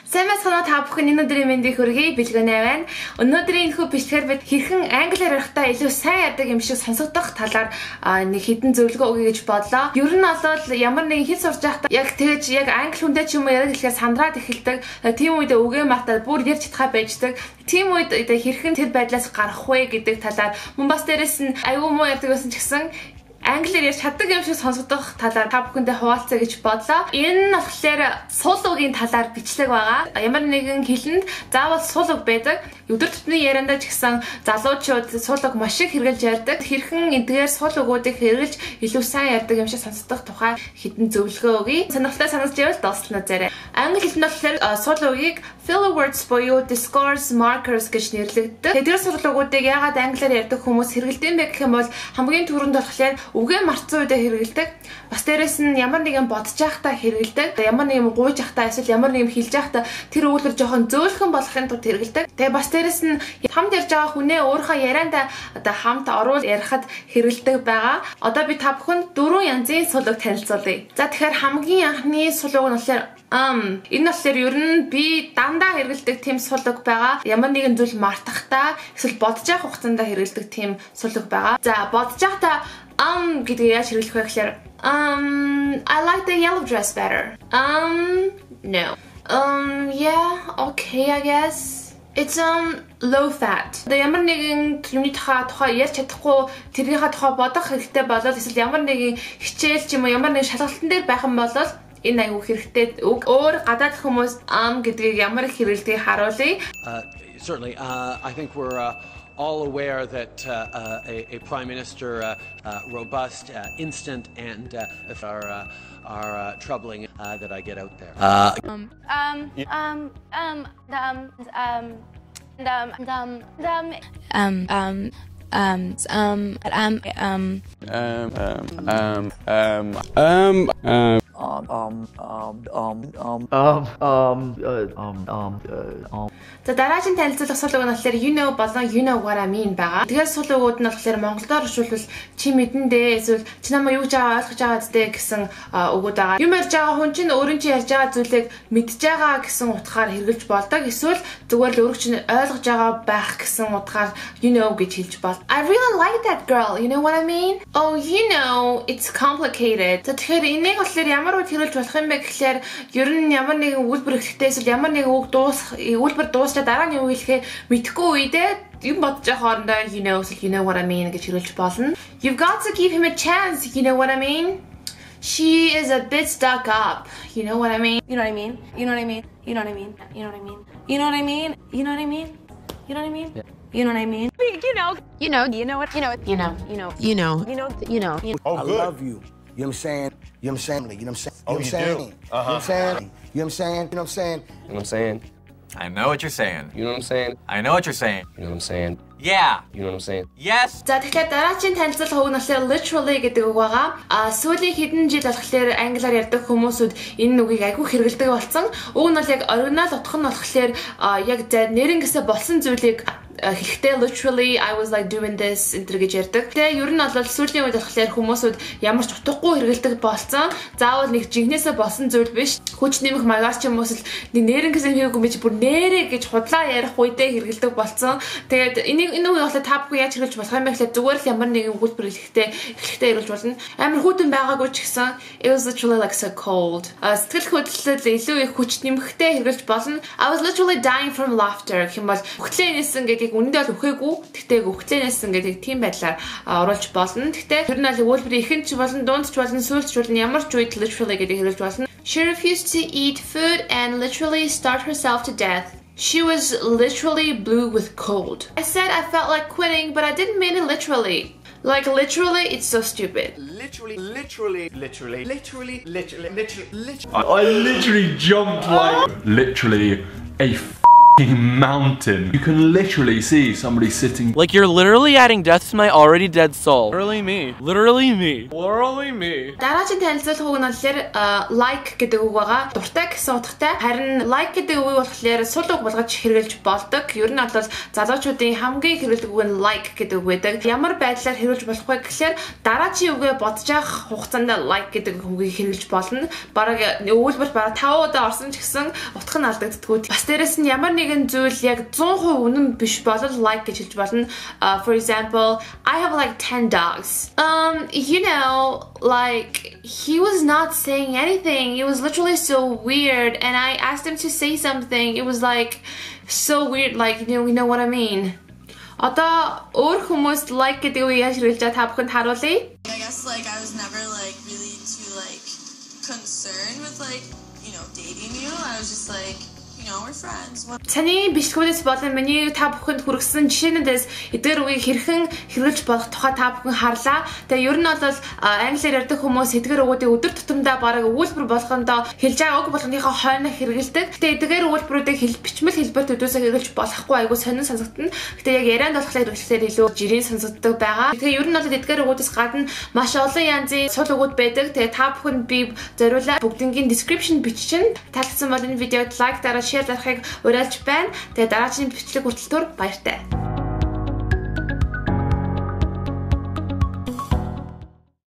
Сайн мэцхан та бүхэн энэ өдрийн мэндийг хүргэе бэлгэнэ байна. Өнөөдрийн энэхүү бичлэгээр бид хэрхэн англиар ярихдаа илүү сайн яадаг юм шиг сонсогдох талаар нэг хідэн зөвлөгөө өгье гэж бодлоо. Ер нь бол ямар нэгэн хэл сурж байхдаа яг тэгж яг англи хүнтэй ч юм уу яриад хэлэхээр сандраад эхэлдэг. Тийм үед үгээ мартаад бүр ярьж чадхаа байждаг. Тийм үед хэрхэн тэр байдлаас гарах вэ гэдэг талаар мөн бас дээрэс нь аюу муу ярьдаг байсан ч гэсэн англиар ярьж чаддаг юм шиг сонсогдох талаар та бүхэндээ хуваалцъя гэж бодлоо. Энэ нь болохоор сул үгийн талаар бичлэг байгаа. Ямар нэгэн хэлэнд заавал сул үг байдаг. Өдөр тутмын яриандаа ч гэсэн залуучууд сул үг маш их хэрэглэж ярьдаг. Хэрхэн эдгээр сул үгүүдийг хэрэглэж илүү сайн ярьдаг юм шиг сонсогдох тухай хэдэн зөвлөгөө өгье. Сонирхолтой санагдж байвал дуусна зэрэг. Англи хэлэнд болохоор сул үгийг filler words буюу discourse markers гэж нэрлэгддэг. Эдгээр сул үгүүдийг яагаад англиар ярьдаг хүмүүс хэрэглэдэг бэ гэх юм бол хамгийн түрүүнд болохоор үгээ мартсан үедээ хэрэгэлдэг. Бас дээрэс нь ямар нэгэн бодож байхдаа хэрэгэлдэг. Ямар нэгэн гуйж байхдаа эсвэл ямар нэгэн хэлж байхдаа тэр өгүүлбэр жоохон зөөлхөн болохын тулд хэрэгэлдэг. Тэгээ бас дээрэс нь хамт ярьж байгаа хүнээ өөрийнхөө ярианда одоо хамт оруул ярихад хэрэгэлдэг байгаа. Одоо би та бүхэнд 4 янзын сул үг танилцуулъя. За тэгэхээр хамгийн анхны сул үг нь болохоор энэ болохоор ер нь би дандаа хэрэгэлдэг тийм сул үг байгаа. Ямар нэгэн зүйл мартахдаа эсвэл бодож явах хугацаанд хэрэгэлдэг тийм сул үг байгаа. За бодож байхдаа гэдгийг яаж хэрэглэх вэ гэхээр I like the yellow dress better. No. Yeah, okay, I guess. It's low fat. Ямар нэгэн юмны тухай ярьж чадахгүй тэрнийхээ тухай бодох хэрэгтэй болоод эсвэл ямар нэгэн хичээл ч юм уу ямар нэгэн шалгалтын дээр байх юм бол энэ аюу хэрэгтэй үг. Өөр гадаад хүмүүс гэдгийг ямар их хэрэглэдэг харуулъя. Certainly, I think we're all aware that a prime minister, robust, instant, and are troubling that I get out there. За дараагийн танилцуулах сул үг нь болохоор you know болон you know what I mean байгаа. Тэгэхээр сул үгүүд нь болохоор монголоор орчуулбал чи мэдэн дээ эсвэл чи намайг юу гэж ойлгож байгаа зү гэсэн үгүүд байгаа. Юм ярьж байгаа хүн чинь өөрөө чи ярьж байгаа зүйлийг мэдж байгаа гэсэн утгаар хэрэглэж болдог. Эсвэл зүгээр л өөрөө чинь ойлгож байгаа байх гэсэн утгаар you know гэж хэлж бол. I really like that girl. You know what I mean? Oh, you know, it's complicated. За тэгэхээр энийг болохоор ямар үг хэрэглэж болох юм бэ гэхээр ер нь ямар нэгэн үйлбэр эхлэхдээ эсвэл ямар нэгэн үг үйлбэр дуусчаа дараа нь юу хэлэхээ мэдэхгүй үедээ юм бодож байгаа хоорондоо you know what I mean гэж хэрэглэж болно. You've got to give him a chance. You know what I mean? She is a bit stuck up. You know what I mean? You know what I mean? You know what I mean? You know what I mean? You know what I mean? You know what I mean? You know what I mean? You know what I mean? You know what I mean? You know what? Oh, I love you. You know what I'm saying? You know what I'm saying? You know what I'm saying? Oh, you do? You know what I'm saying? You know what I'm saying? You know what I'm saying? You know what I'm saying? I know what you're saying. You know what I'm saying? I know what you're saying. You know what I'm saying? Yeah. You know what I'm saying? Yes. За тэгэхээр дараагийн танилцуулах үг нь болохоор literally гэдэг үг байгаа. Сүүлийн хэдэн жил болохоор англиар ярьдаг хүмүүсүүд энэ үгийг айгүй хэрэглэдэг болсон. Үг нь бол яг оригинал утга нь болохоор яг нэрнгээсээ болсон зүйлийг хэлэхдээ literally I was like doing this энэ гэж ярьдаг. Тэгээ ер нь бол сүүлийн үед болохоор хүмүүсүүд ямар ч утгагүй хэрэглэдэг болсон. Заавал нэг жинхнээсээ болсон зүйл биш. Хүч нэмэх маягаар ч юм уу нэг нэрнгээсээ хийгээгүй мэж бүр нэрэ гэж худлаа ярих үедээ хэрэглэдэг болсон. Тэгээд энэ үгийг болохоор та бүхэн яаж хэрэглэж болох юм бэ гэхээр зүгээр л ямар нэгэн үйлбэр эхлэхдээ хэрэглэж болно. Амар хүйтэн байгаагүй ч гэсэн it was literally like so cold. Сэтгэл хөдлөлд илүү их хүч нэмэхтэй хэрэглэж болно. I was literally dying from laughter гэх юм бол хөтлөө нээсэн гэдэг үнэндээ бол өхөөгүй. Тэгтээ өхтлөнээс ингээд тийм байдлаар оруулж болно. Тэгтээ тэр нь бол үйлбэр ихэнд ч болон дунд ч болон сүүлд ч болон ямар ч үед literally гэдэг хэрэглэж болно. She refused to eat food and literally starved herself to death. She was literally blue with cold. I said I felt like quitting, but I didn't mean it literally. Like literally, it's so stupid. Literally. I literally jumped like literally a mountain. You can literally see somebody sitting. Like you're literally adding death to my already dead soul. Literally me. Literally me. Literally me. Дараагийн танилцуулах үг нь болохоор like гэдэг үг байгаа. Дуртай гэсэн утгатай. Харин like гэдэг үг болохоор сул үг болгож хэрэглэж болдог. Ер нь бол залуучуудын хамгийн хэрэглэдэг үг нь like гэдэг үг байдаг. Ямар байдлаар хэрэглэж болох вэ гэхээр дараагийн үгээ бодож авах хугацаанд like гэдэг үгийг хэрэглэж болно. Бараг өгүүлбэр бараг 5 удаа орсон ч гэсэн утга нь алдагддаггүй. Бас дээрэс нь ямар нэгэн зүйл яг 100% үнэн биш болол like гэж хэлж болно. For example, I have like 10 dogs. You know, like he was not saying anything. It was literally so weird, and I asked him to say something. It was like so weird, like you know what I mean. Одоо өөр хүмүүст like гэдэг үгийг яаж хэрэглэж байгаа та бүхэнд харуулъя. I guess like I was never like really too like concerned with like, you know, dating you. I was just like, you know, we're friends. Цааны бичлэгүүдээс болон миний та бүхэнд хүргэсэн жишээнүүдээс эдгээр үгийг хэрхэн хэрэглэж болох тухай та бүхэн харлаа. Тэгээ ер нь бол англиар ярьдаг хүмүүс эдгээр үгүүдийг өдөр тутамдаа бараг өгүүлбэр болгондоо хэлж байгаа үг болгоныхоо хойно хэрэгэлдэг. Тэгээ эдгээр өгүүлбэрүүдийг бичмэл хэлбэрт өдөөсөө хэрэглэж болохгүй айгу сонин сонсогдно. Гэтэ яг ярианд болохоор хэрэглэхээр илүү жирийн сонсогддог байгаа. Тэгээ ер нь бол эдгээр үгүүдээс гадна маш олон янзын сул үгүүд байдаг. Тэгээ та бүхэнд би зориулаад бүгднгийн description биччихнэ. Таалагдсан бол энэ видеод лайк дараад share дарахыг уриалж байна. Тэгээ дараагийн бичлэг хүртэл баяртай.